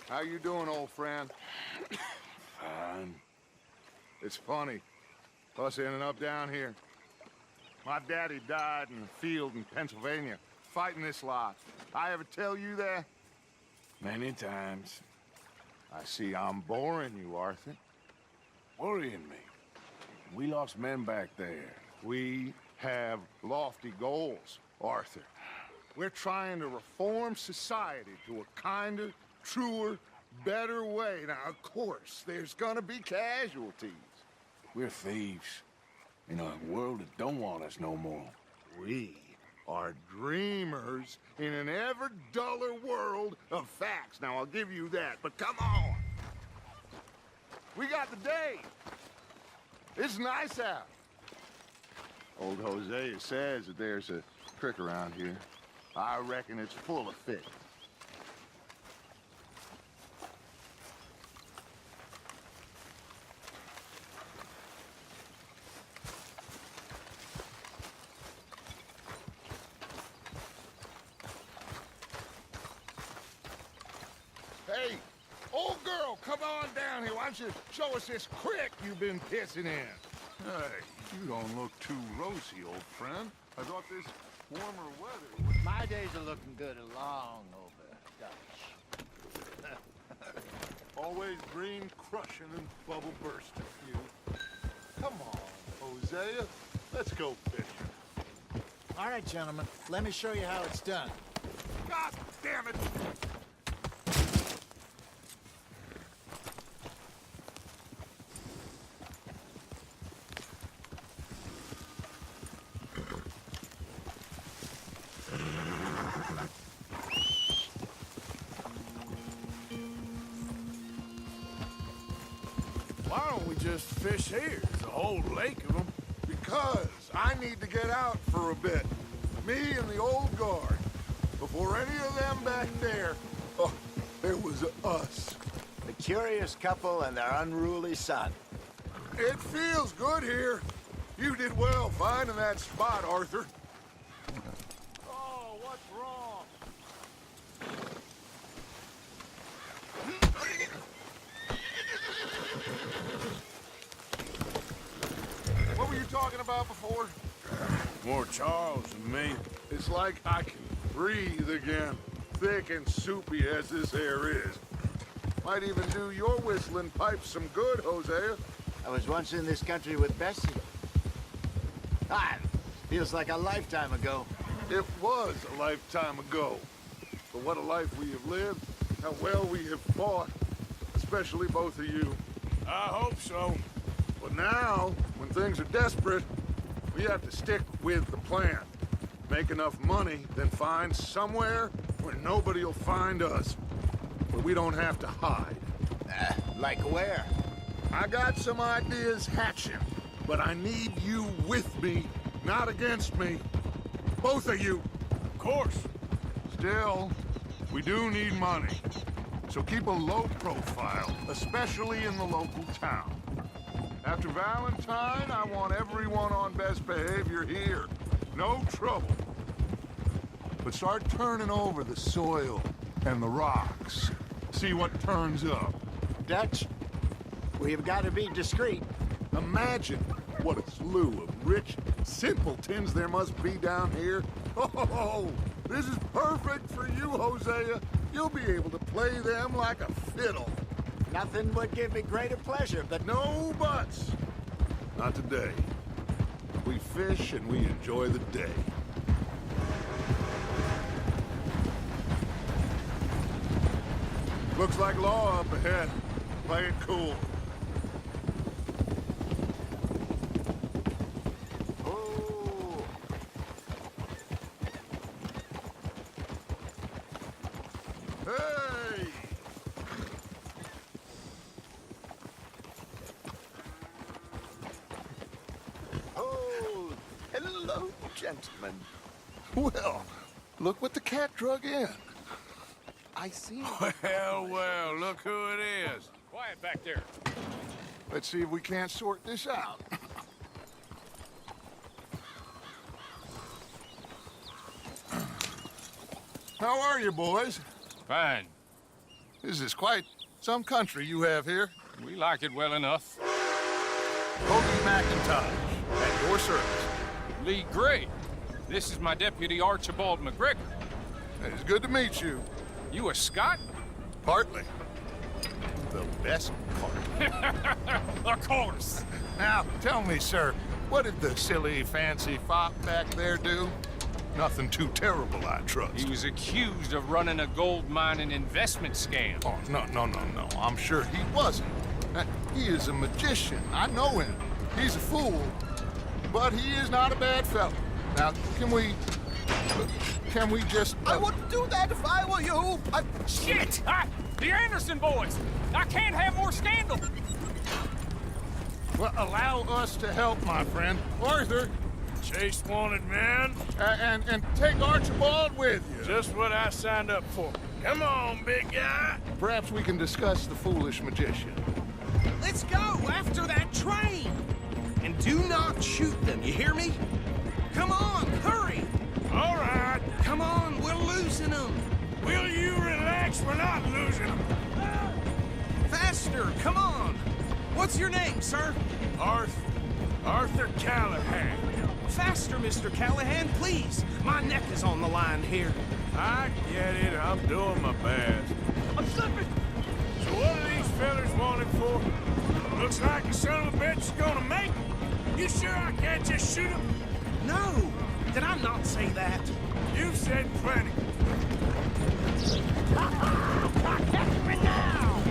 How you doing, old friend? Fine. It's funny, us ending up down here. My daddy died in the field in Pennsylvania, fighting this lot. I ever tell you that? Many times. I see I'm boring you, Arthur. Worrying me. We lost men back there. We have lofty goals, Arthur. We're trying to reform society to a kinder, truer, better way. Now, of course, there's gonna be casualties. We're thieves. In a world that don't want us no more. We are dreamers in an ever duller world of facts. Now, I'll give you that, but come on. We got the day. It's nice out. Old Hosea says that there's a creek around here. I reckon it's full of fish. Hey, old girl, come on down here. Why don't you show us this creek you've been pissing in? Hey, you don't look too rosy, old friend. I thought this warmer weather would... My days are looking good along over, Dutch. Always green crushing and bubble bursting, you. Come on, Hosea. Let's go fishing. All right, gentlemen, let me show you how it's done. God damn it! Why don't we just fish here? There's a whole lake of them. Because I need to get out for a bit. Me and the old guard. Before any of them back there, oh, there was us. The curious couple and their unruly son. It feels good here. You did well finding that spot, Arthur. Oh, what's wrong? What were you talking about before? More Charles than me. It's like I can breathe again. Thick and soupy as this air is. Might even do your whistling pipes some good, Hosea. I was once in this country with Bessie. Feels like a lifetime ago. It was a lifetime ago. But what a life we have lived. How well we have fought. Especially both of you. I hope so. But now, when things are desperate, we have to stick with the plan. Make enough money, then find somewhere where nobody will find us. Where we don't have to hide. Like where? I got some ideas hatching, but I need you with me, not against me. Both of you. Of course. Still, we do need money. So keep a low profile, especially in the local town. After Valentine, I want everyone on best behavior here. No trouble. But start turning over the soil and the rocks. See what turns up. Dutch, we've got to be discreet. Imagine what a slew of rich simpletons there must be down here. Oh, this is perfect for you, Hosea. You'll be able to play them like a fiddle. Nothing would give me greater pleasure, but No buts. Not today. We fish and we enjoy the day. Looks like law up ahead. Play it cool. Oh, Hey! oh, hello, gentlemen. Well, look what the cat drug in. I see. Well, look who it is. Quiet back there. Let's see if we can't sort this out. How are you, boys? Fine. This is quite some country you have here. We like it well enough. Cody McIntosh, at your service. Lee Gray. This is my deputy Archibald McGregor. It's good to meet you. You a Scot? Partly. The best part. Of course. Now, tell me, sir, what did the silly, fancy fop back there do? Nothing too terrible, I trust. He was accused of running a gold mining investment scam. Oh, no. I'm sure he wasn't. He is a magician. I know him. He's a fool, but he is not a bad fellow. Now, can we just... I wouldn't do that if I were you. Shit! The Anderson boys! I can't have more scandal! Well, allow us to help, my friend. Arthur, Chase wanted man. and take Archibald with you. Just what I signed up for. Come on, big guy. Perhaps we can discuss the foolish magician. Let's go after that train. And do not shoot them, you hear me? Come on, hurry. All right. Come on, we're losing them. Will you relax? We're not losing them. Faster, come on. What's your name, sir? Arthur Callahan. Faster, Mr. Callahan, please. My neck is on the line here. I get it. I'm doing my best. I'm slipping. So what are these fellas wanted for? Looks like the son of a bitch is gonna make it. You sure I can't just shoot him? No, did I not say that? You've said plenty. Catch me now!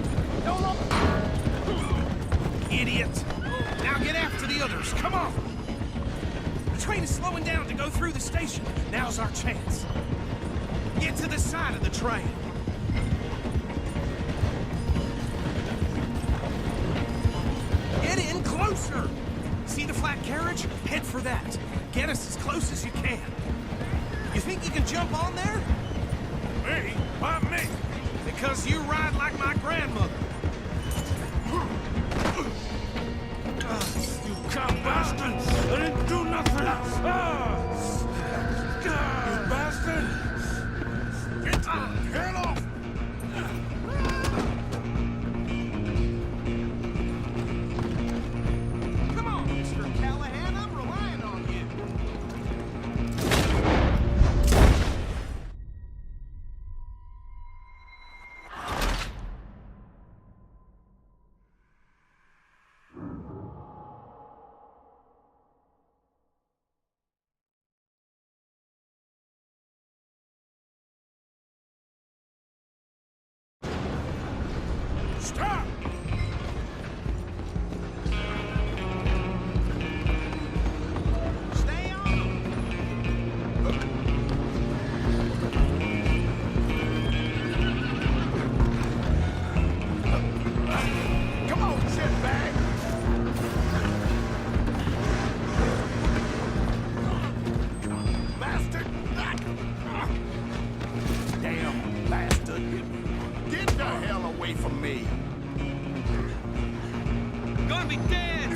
Idiot. Now get after the others, come on. The train is slowing down to go through the station. Now's our chance. Get to the side of the train. Get in closer. See the flat carriage? Head for that. Get us as close as you can. You think you can jump on there? Me? Why me? Because you ride like my grandmother. You come bastard! I didn't do nothing! You bastard! Get off! Come on, Mr. Callahan, I'm relying on you. Stop! Stay on! Come on, shitbag! Bastard! Damn bastard! Get the hell away from me! Gonna be dead!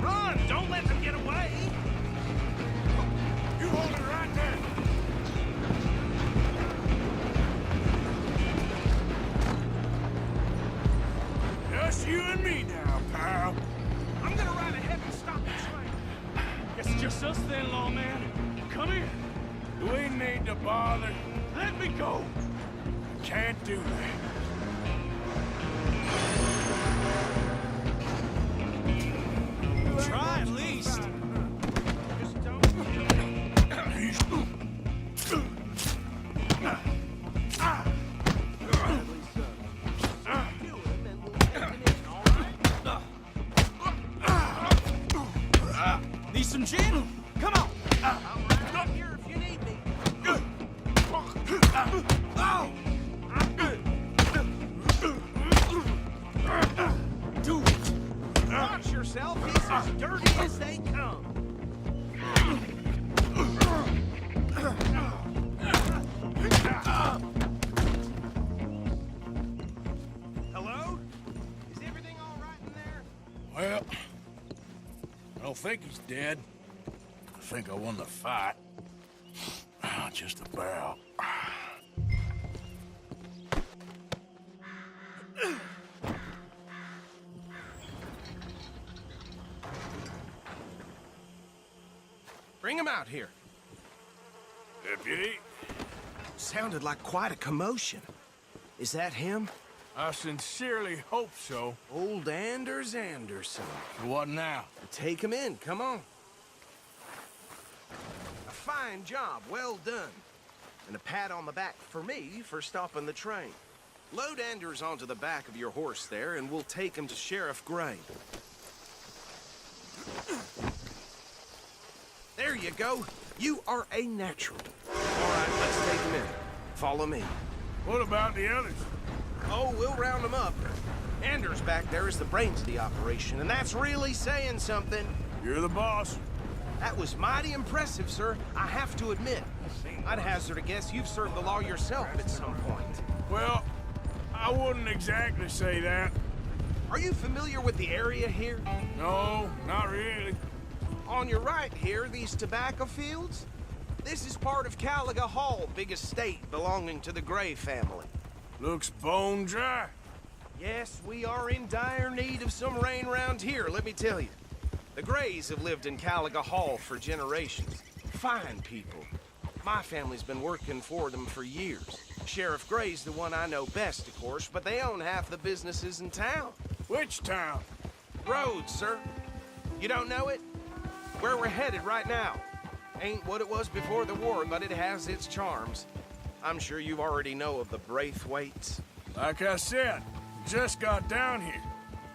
Run! Don't let them get away! You hold it right there! Just you and me now, pal. I'm gonna ride ahead and stop the train. Guess it's just us then, lawman. Come here. Do we need to bother? Let me go. Can't do that. Try at least. Need some gin? Come on. I'm right up here if you need me. Oh! Do it. Watch yourself. He's as dirty as don't think he's dead. I think I won the fight. Just about. Bring him out here. Deputy, Sounded like quite a commotion. Is that him? I sincerely hope so. Old Anders Anderson. What now? Take him in, come on. A fine job, well done. And a pat on the back for me for stopping the train. Load Anders onto the back of your horse there, and we'll take him to Sheriff Gray. There you go. You are a natural. All right, let's take him in. Follow me. What about the others? Oh, we'll round them up. Anders back there is the brains of the operation, and that's really saying something. You're the boss. That was mighty impressive, sir. I have to admit. I'd hazard a guess you've served the law yourself at some point. Well, I wouldn't exactly say that. Are you familiar with the area here? No, not really. On your right here, these tobacco fields? This is part of Caliga Hall, big estate belonging to the Gray family. Looks bone dry. Yes, we are in dire need of some rain round here, let me tell you. The Grays have lived in Caliga Hall for generations. Fine people. My family's been working for them for years. Sheriff Gray's the one I know best, of course, but they own half the businesses in town. Which town? Rhodes, sir. You don't know it? Where we're headed right now. Ain't what it was before the war, but it has its charms. I'm sure you already know of the Braithwaites. Like I said, just got down here.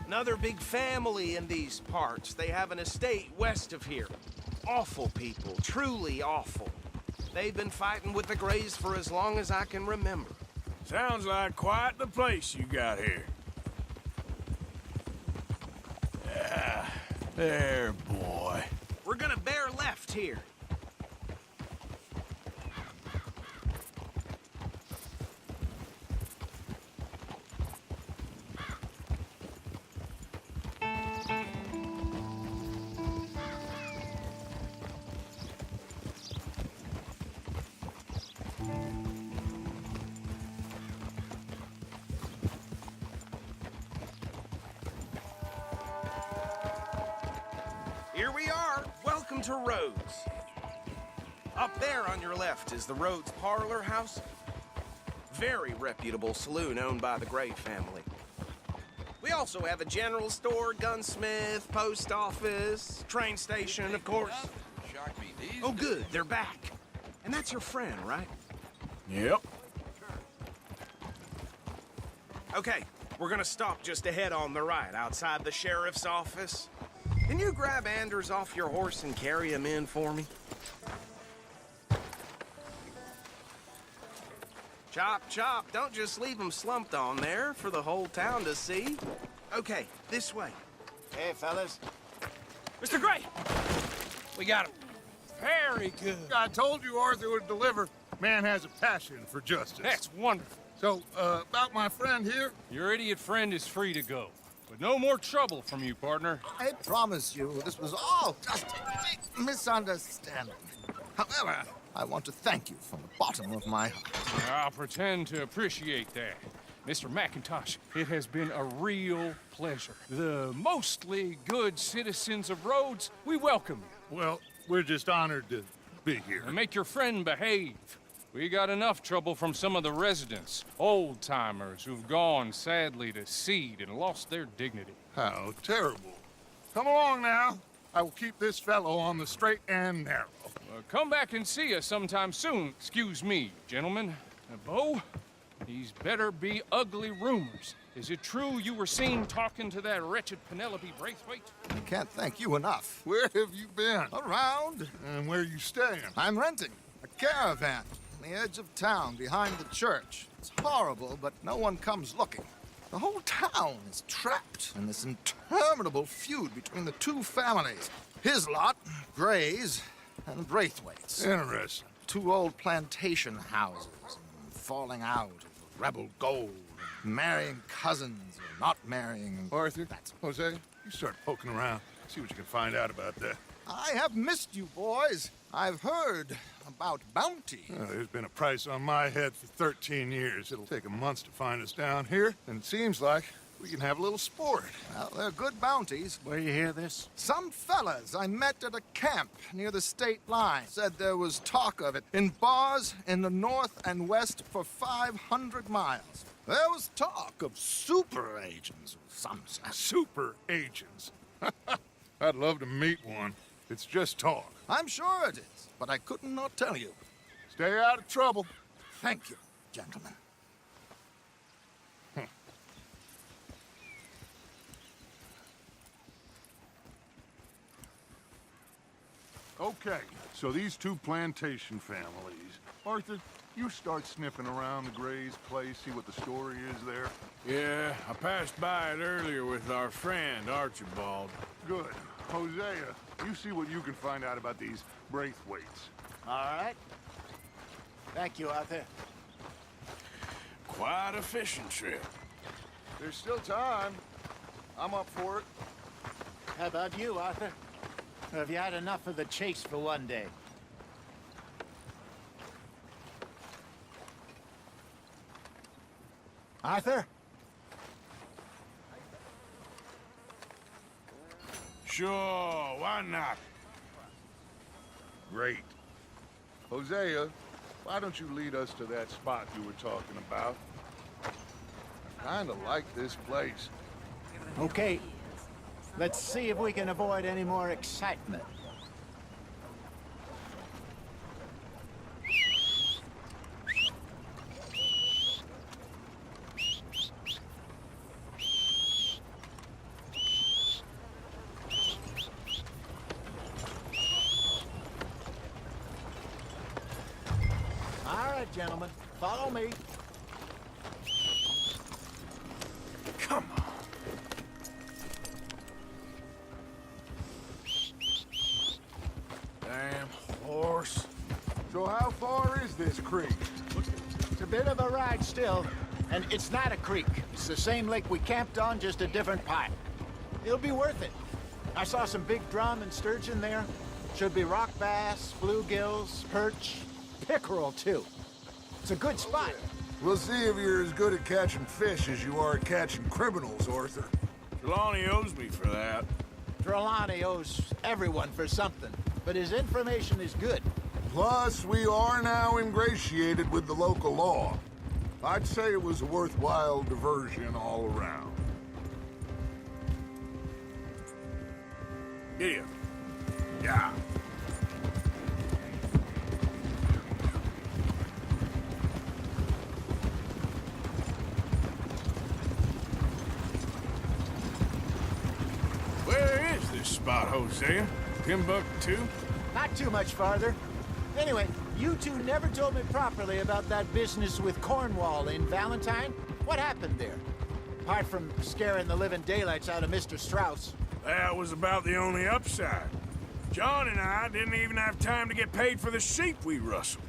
Another big family in these parts. They have an estate west of here. Awful people, truly awful. They've been fighting with the Grays for as long as I can remember. Sounds like quite the place you got here. Yeah, there, boy. We're gonna bear left here. Here we are. Welcome to Rhodes. Up there on your left is the Rhodes Parlor House. Very reputable saloon owned by the Gray family. We also have a general store, gunsmith, post office, train station, of course. Oh, good. They're back. And that's your friend, right? Yep. Okay, we're gonna stop just ahead on the right, outside the sheriff's office. Can you grab Anders off your horse and carry him in for me? Chop, chop. Don't just leave him slumped on there for the whole town to see. Okay, this way. Hey, fellas. Mr. Gray! We got him. Very good. I told you Arthur would deliver. Man has a passion for justice. That's wonderful. So, about my friend here? Your idiot friend is free to go. But no more trouble from you, partner. I promise you, this was all just a big misunderstanding. However, I want to thank you from the bottom of my heart. I'll pretend to appreciate that. Mr. McIntosh, it has been a real pleasure. The mostly good citizens of Rhodes, we welcome you. Well, we're just honored to be here. And make your friend behave. We got enough trouble from some of the residents, old-timers who've gone, sadly, to seed and lost their dignity. How terrible. Come along now. I will keep this fellow on the straight and narrow. Come back and see us sometime soon. Excuse me, gentlemen. Bo, these better be ugly rumors. Is it true you were seen talking to that wretched Penelope Braithwaite? I can't thank you enough. Where have you been? Around, And where you staying? I'm renting a caravan on the edge of town behind the church. It's horrible, but no one comes looking. The whole town is trapped in this interminable feud between the two families. His lot, Gray's, and Braithwaite's. Interesting. Two old plantation houses, and falling out of the rebel gold, and marrying cousins or not marrying. Arthur, That's Jose, you start poking around. See what you can find out about that. I have missed you, boys. I've heard about bounty. There's been a price on my head for 13 years. It'll take 'em months to find us down here, and it seems like we can have a little sport. Well, they're good bounties. Where you hear this? Some fellas I met at a camp near the state line said there was talk of it in bars in the north and west for 500 miles. There was talk of super agents of some sort. Super agents. I'd love to meet one. It's just talk. I'm sure it is, but I couldn't not tell you. Stay out of trouble. Thank you, gentlemen. Okay, so these two plantation families. Arthur, you start sniffing around the Gray's place, see what the story is there. Yeah, I passed by it earlier with our friend, Archibald. Good. Hosea, you see what you can find out about these Braithwaites. All right. Thank you, Arthur. Quite a fishing trip. There's still time. I'm up for it. How about you, Arthur? Or have you had enough of the chase for one day? Arthur? Sure, why not? Great. Hosea, why don't you lead us to that spot you were talking about? I kinda like this place. Okay. Let's see if we can avoid any more excitement. All right, gentlemen. Follow me. Come on. Damn horse. So how far is this creek? It's a bit of a ride still, and it's not a creek. It's the same lake we camped on, just a different part. It'll be worth it. I saw some big drum and sturgeon there. Should be rock bass, bluegills, perch, pickerel too. It's a good spot. We'll see if you're as good at catching fish as you are at catching criminals, Arthur. Trelawney owes me for that. Trelawney owes everyone for something, but his information is good. Plus, we are now ingratiated with the local law. I'd say it was a worthwhile diversion all around. Here. Yeah. Where is this spot, Hosea? Timbuktu? Not too much farther. Anyway, you two never told me properly about that business with Cornwall in Valentine. What happened there? Apart from scaring the living daylights out of Mr. Strauss. That was about the only upside. John and I didn't even have time to get paid for the sheep we rustled.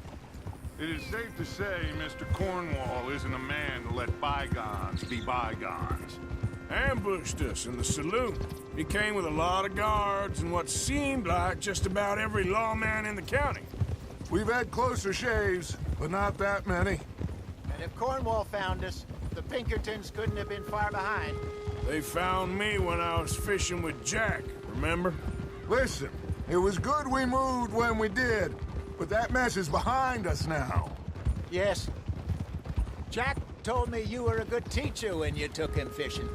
It is safe to say Mr. Cornwall isn't a man to let bygones be bygones. Ambushed us in the saloon. He came with a lot of guards and what seemed like just about every lawman in the county. We've had closer shaves, but not that many. And if Cornwall found us, the Pinkertons couldn't have been far behind. They found me when I was fishing with Jack, remember? Listen, it was good we moved when we did, but that mess is behind us now. Yes. Jack told me you were a good teacher when you took him fishing.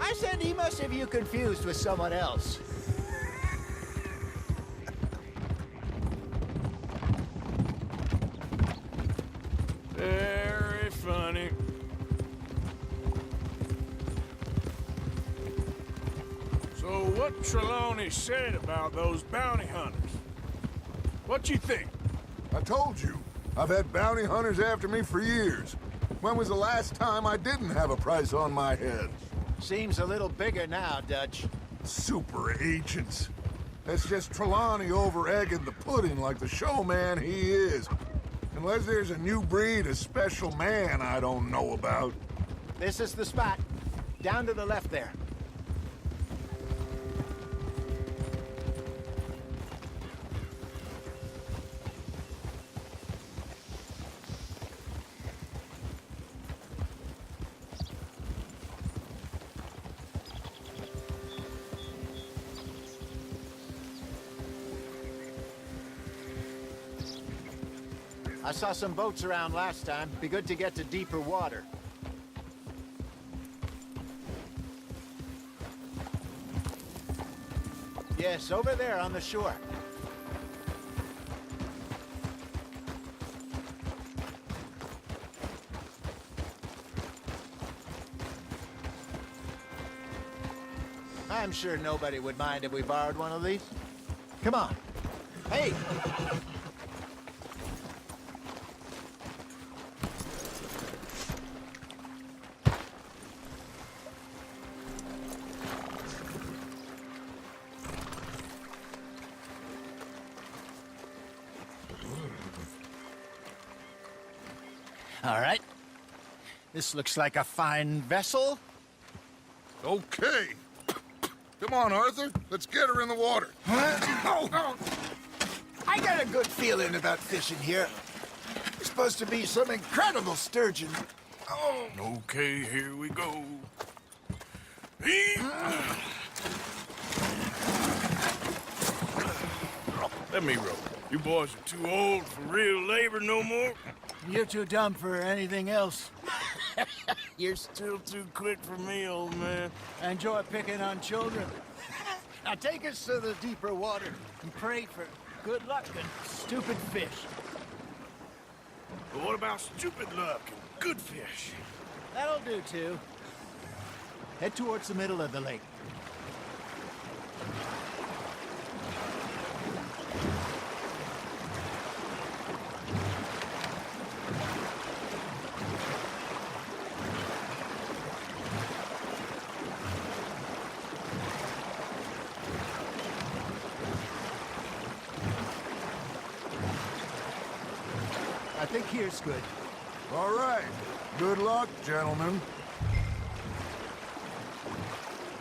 I said he must have you confused with someone else. Very funny. So what Trelawney said about those bounty hunters? What you think? I told you, I've had bounty hunters after me for years. When was the last time I didn't have a price on my head? Seems a little bigger now, Dutch. Super agents. That's just Trelawney over-egging the pudding like the showman he is. Unless there's a new breed of special man I don't know about. This is the spot. Down to the left there. I saw some boats around last time. Be good to get to deeper water. Yes, over there on the shore. I'm sure nobody would mind if we borrowed one of these. Come on. Hey! All right. This looks like a fine vessel. Okay. Come on, Arthur. Let's get her in the water. I got a good feeling about fishing here. It's supposed to be some incredible sturgeon. Oh. Okay, here we go. Let me row. You boys are too old for real labor no more. You're too dumb for anything else. You're still too quick for me, old man. I enjoy picking on children. Now take us to the deeper water and pray for good luck and stupid fish. But what about stupid luck and good fish? That'll do, too. Head towards the middle of the lake. I think here's good. All right. Good luck, gentlemen.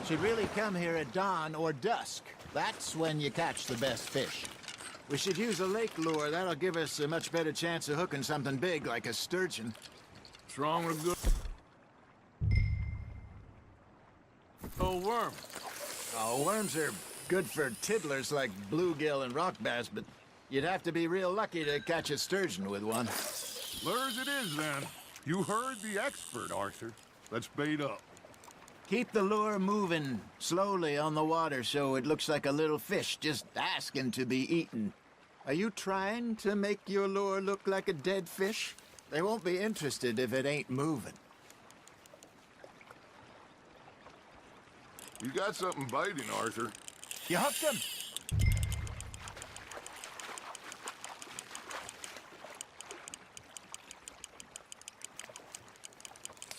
Should really come here at dawn or dusk. That's when you catch the best fish. We should use a lake lure. That'll give us a much better chance of hooking something big like a sturgeon. What's wrong with a good old worm? Oh, worms are good for tiddlers like bluegill and rock bass, but you'd have to be real lucky to catch a sturgeon with one. Lures it is, then. You heard the expert, Arthur. Let's bait up. Keep the lure moving slowly on the water so it looks like a little fish just asking to be eaten. Are you trying to make your lure look like a dead fish? They won't be interested if it ain't moving. You got something biting, Arthur. You hooked him.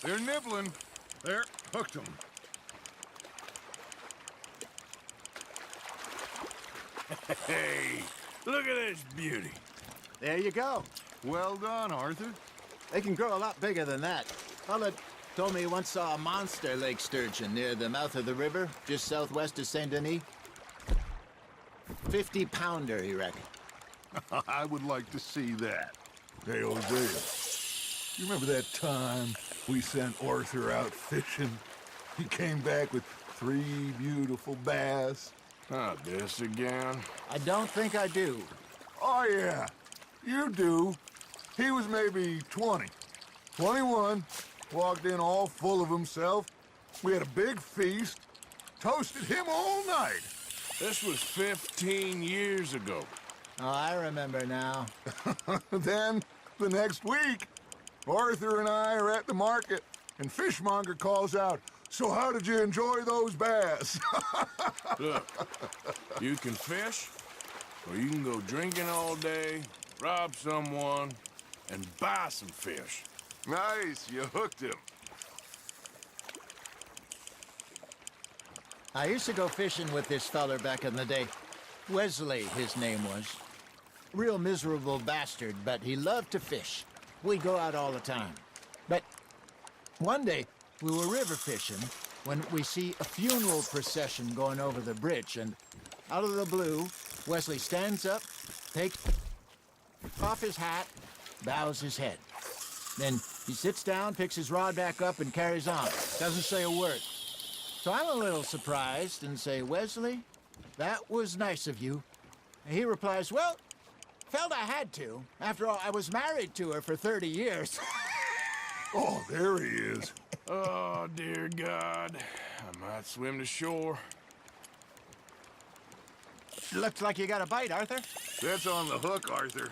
They're nibbling. There, hooked them. Hey, look at this beauty. There you go. Well done, Arthur. They can grow a lot bigger than that. Fella told me he once saw a monster lake sturgeon near the mouth of the river, just southwest of Saint Denis. 50-pounder, he reckoned. I would like to see that. Hey, Hosea. You remember that time we sent Arthur out fishing? He came back with 3 beautiful bass. Not this again. I don't think I do. Oh, yeah. You do. He was maybe 20. 21. Walked in all full of himself. We had a big feast. Toasted him all night. This was 15 years ago. Oh, I remember now. Then, the next week, Arthur and I are at the market, and Fishmonger calls out, "So how did you enjoy those bass?" Look, you can fish, or you can go drinking all day, rob someone, and buy some fish. Nice, you hooked him. I used to go fishing with this feller back in the day. Wesley, his name was. Real miserable bastard, but he loved to fish. We'd go out all the time. But one day, we were river fishing when we see a funeral procession going over the bridge, and out of the blue, Wesley stands up, takes off his hat, bows his head. Then he sits down, picks his rod back up, and carries on. Doesn't say a word. So I'm a little surprised and say, "Wesley, that was nice of you." And he replies, "Well, felt I had to. After all, I was married to her for 30 years. Oh, there he is. Oh, dear God. I might swim to shore. Looks like you got a bite, Arthur. That's on the hook, Arthur.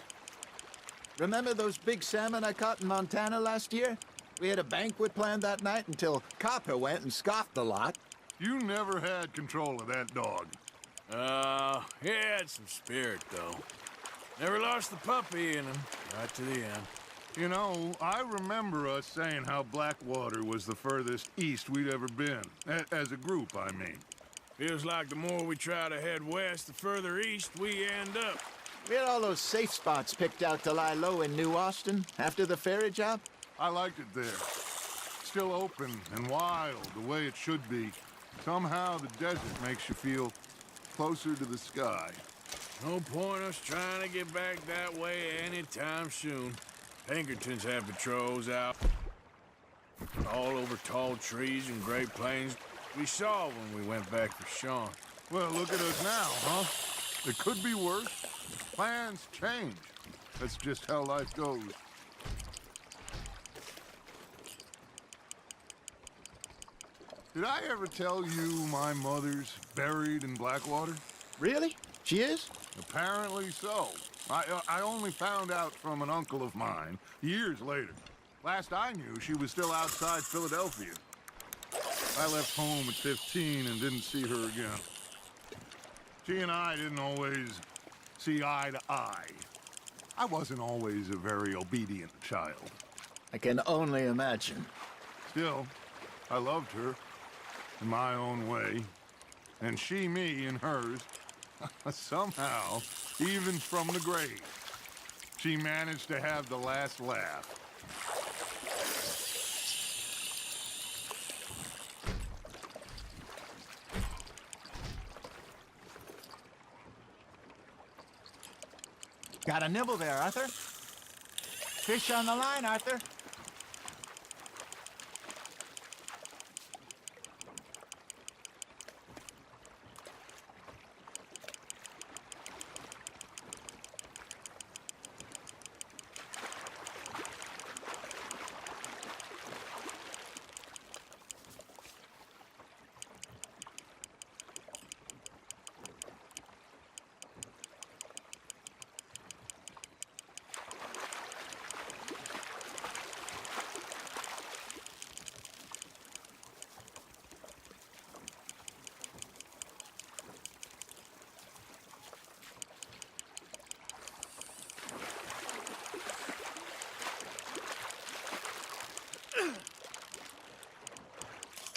Remember those big salmon I caught in Montana last year? We had a banquet planned that night until Copper went and scoffed the lot. You never had control of that dog. He had some spirit, though. Never lost the puppy in him, right to the end. You know, I remember us saying how Blackwater was the furthest east we'd ever been. As a group, I mean. Feels like the more we try to head west, the further east we end up. We had all those safe spots picked out to lie low in New Austin after the ferry job. I liked it there. Still open and wild, the way it should be. Somehow the desert makes you feel closer to the sky. No point us trying to get back that way anytime soon. Pinkertons have patrols out all over tall trees and Great Plains. We saw when we went back for Sean. Well, look at us now, huh? It could be worse. Plans change. That's just how life goes. Did I ever tell you my mother's buried in Blackwater? Really? She is? Apparently so. I only found out from an uncle of mine years later. Last I knew, she was still outside Philadelphia. I left home at 15 and didn't see her again. She and I didn't always see eye to eye. I wasn't always a very obedient child. I can only imagine. Still, I loved her in my own way, and she me in hers. Somehow, even from the grave, she managed to have the last laugh. Got a nibble there, Arthur. Fish on the line, Arthur.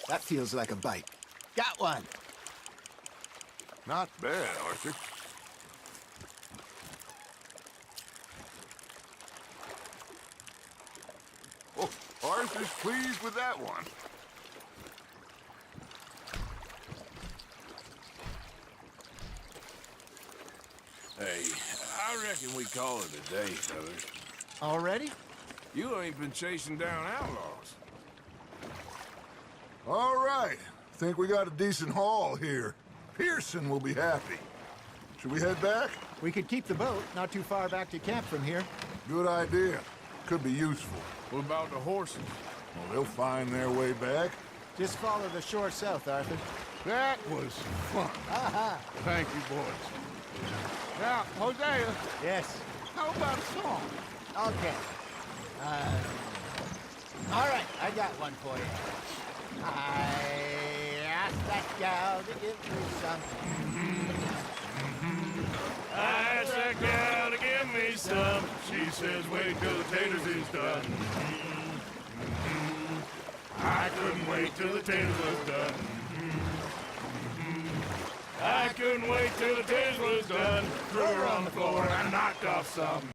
That feels like a bite. Got one. Not bad, Arthur. Oh, Arthur's pleased with that one. Hey, I reckon we call it a day, fellas. Already? You ain't been chasing down outlaws. All right. Think we got a decent haul here. Pearson will be happy. Should we head back? We could keep the boat not too far back to camp from here. Good idea. Could be useful. What about the horses? Well, they'll find their way back. Just follow the shore south, Arthur. That was fun. Thank you, boys. Now, Hosea, Yes. how about a song? Okay. All right, I got one for you. I asked that gal to give me some. I asked that gal to give me some. She says, wait till the taters is done. I couldn't wait till the taters was done. I couldn't wait till the taste was done. Threw her on the floor and I knocked off some.